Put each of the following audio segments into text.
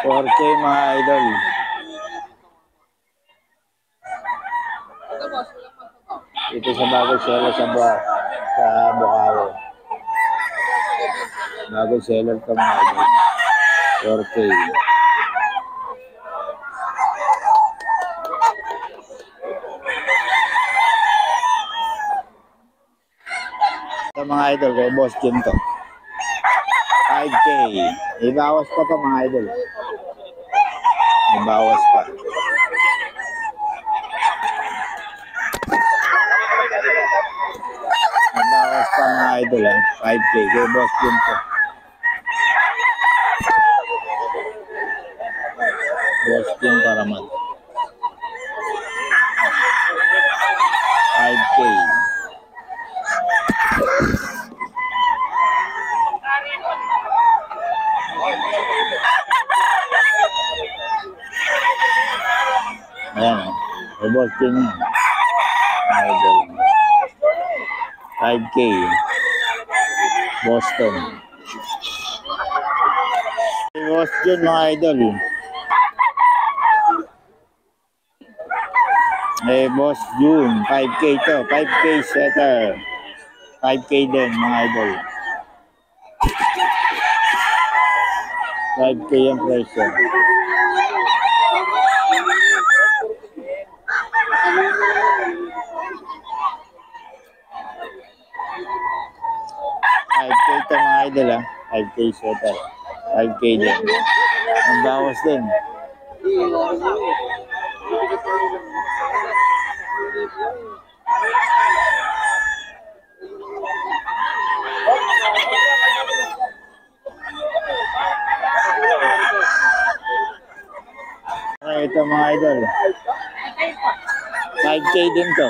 4K mga idol. Ito sa bagong seller sa Bukawi. Bagong seller ito mga idol. 4K. Ito mga idol, kay Boss Jim to. 5K. Ibawas pa to mga idol. Ibawas pa. Ibawas pa mga idol ha. 5K. Kay Boss Jim to. Boss Jim Paramat. 5K. Ayan o. Boss Jim yan. Idol. 5K. Boston. Boss Jim mga idol. Boss June. 5K to. 5K setter. 5K din mga idol. 5K yung presyo. Ito mga idol ha. 5K sweater. 5K din. Ang bawas din. Ito mga idol. 5K din to.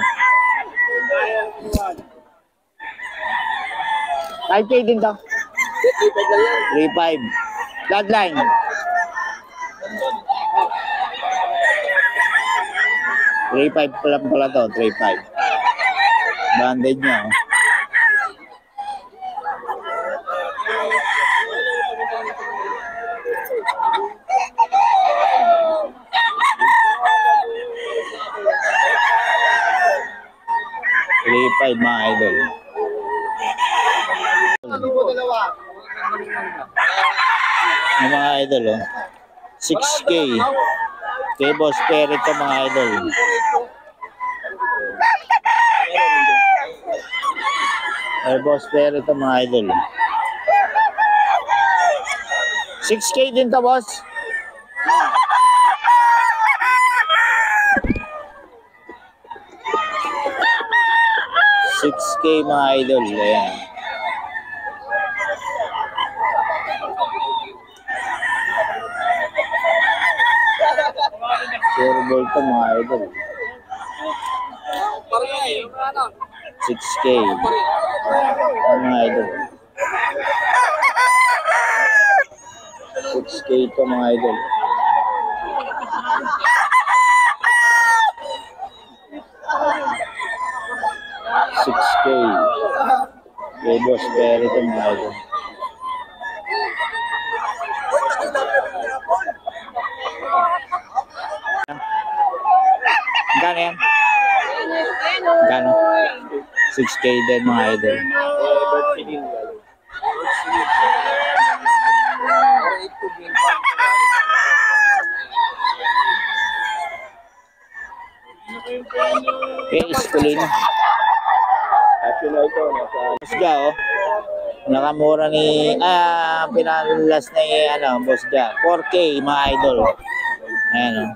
5K din to. 3.5. Bloodline. $3.5 pala to. 3.5. Bandage niya. Oh. $3.5 mga idol. Mga idol oh. 6K. Kay Boss Perry ito mga idol. Kay Boss Perry ito mga idol. 6K din to boss. $6K mga idol. Ayan. Pure to mga idol. 6K. Mga idol. 6K ito mga idol. $6K. Kay Boss Perry ito mga idol. Gano yan? Gano? 6K din mga idol. Okay, iskulin. Bosga oh. Nakamura ni pinalas na Bosga. 4K mga idol. Ayan oh.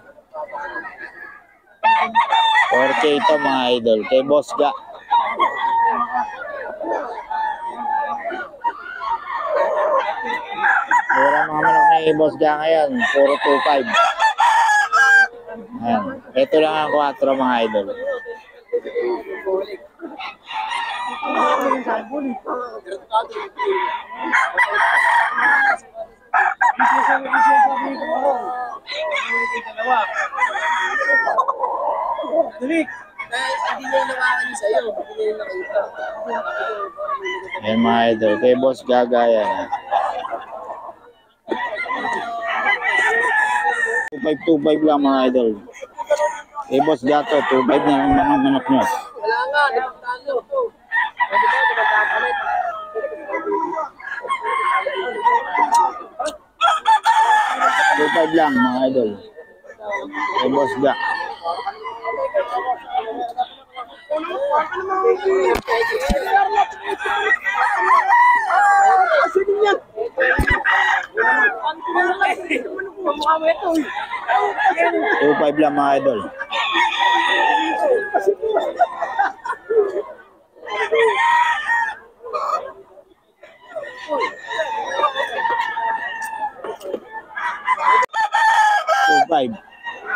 4K ito mga idol. Kay Bosga. Mura mga manok na Bosga ngayon. Puro 2.5. Ayan. Ito lang ang 4 mga idol. Ayan mga idol. Kay Boss Gaga yan. 2525 lang mga idol. Eh, boss gato, 25 na lang ang manok nyo. Wala nga, nagpuntahan nyo. Pwede ba, dumadaan kami? 25 lang mga idol. Eh, boss ga. Two five lang mga idol.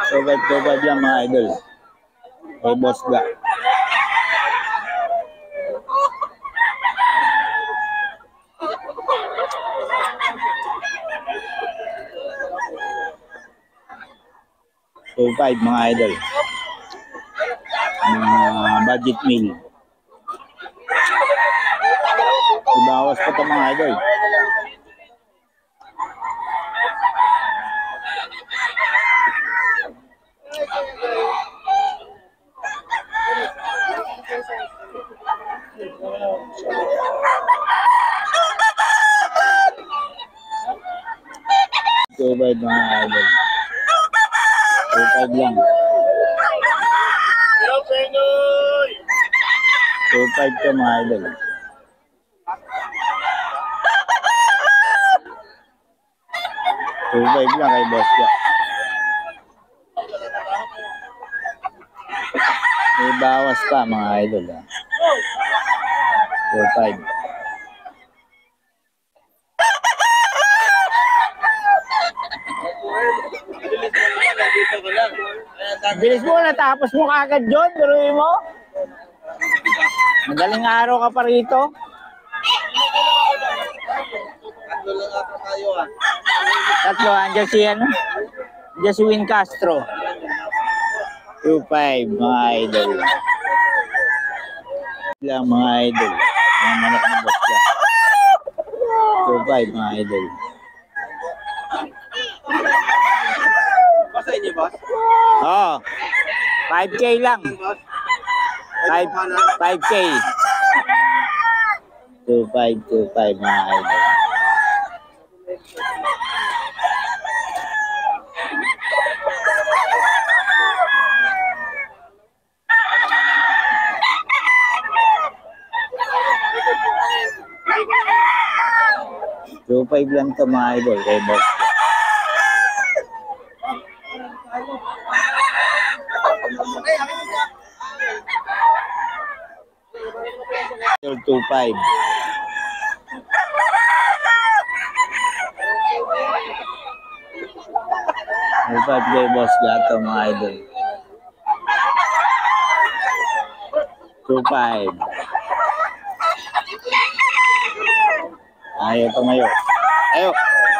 Two five lang mga idol. Eh, boss ga. Two five mga idol. Budget meal. Ibawas pa ito mga idol. Two five mga idol. 2.5 lang. 2.5 to mga idol. 2.5 lang kay boss ka. May bawas pa mga idol. 2.5. Bilis mo, natapos mo kagad yun, biruin mo. Madaling araw ka pa rito. Tatlo lang ako tayo ah. Tatlo, andyan si ano? Andyan si Win Castro. 2.5 mga idol. Lang mga idol. Mga manok na boss ka. 2.5 mga idol. Basta inyo, boss? Oo. 5K lang. 5K. 2.5 mga idol. Two five lang to mga idol kay boss. Two five. Two five kay boss gato mga idol. 2.5. Ayaw tumayo. Ayaw.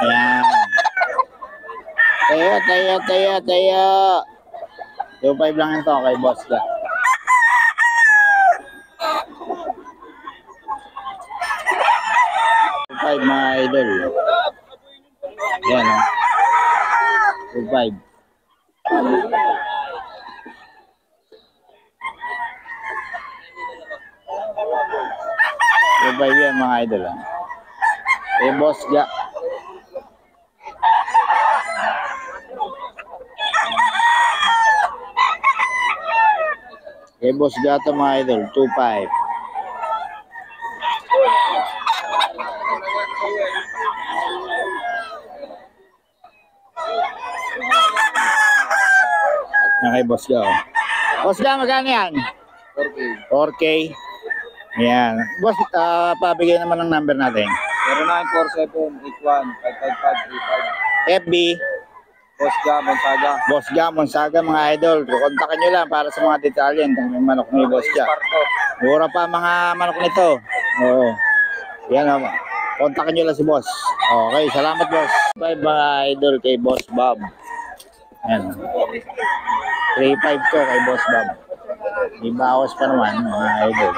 Ayan. Tayo. 2.5 lang ito kay boss ka. 2.5 mga idol. Ayan o. 2.5. Yan mga idol. Eh boss ga. Eh boss ga to mga idol. 2.5. Okay, boss ga. Oh. Boss ga, magkano yan? 4K. Yan. Boss, pabigay naman ng number natin. 0947-81-55535. FB. Boss Ga, Monsaga. Boss Ga, Monsaga mga idol. Kontakan nyo lang para sa mga detalye. Ang may manok ni Boss Ga. Mura pa mga manok nito. Oo. Yan o. Kontakan nyo lang si Boss. Okay, salamat Boss. Bye mga idol kay Boss Bob. Yan. 3.5 to kay Boss Bob. Ibawas pa naman mga idol.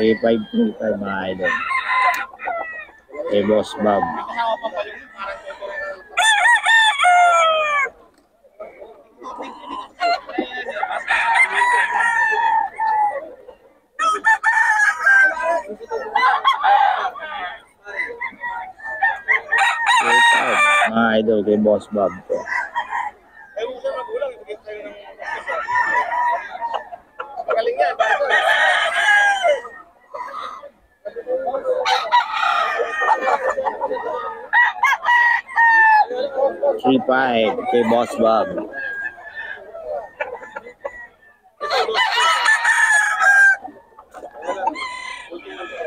3.5 mga idol. Kay Boss Bob. idol kay Boss Bob to. Eh, kung siya magulang, ibigay tayo ng magaling yan, bago. 3.5 kay Boss Bob.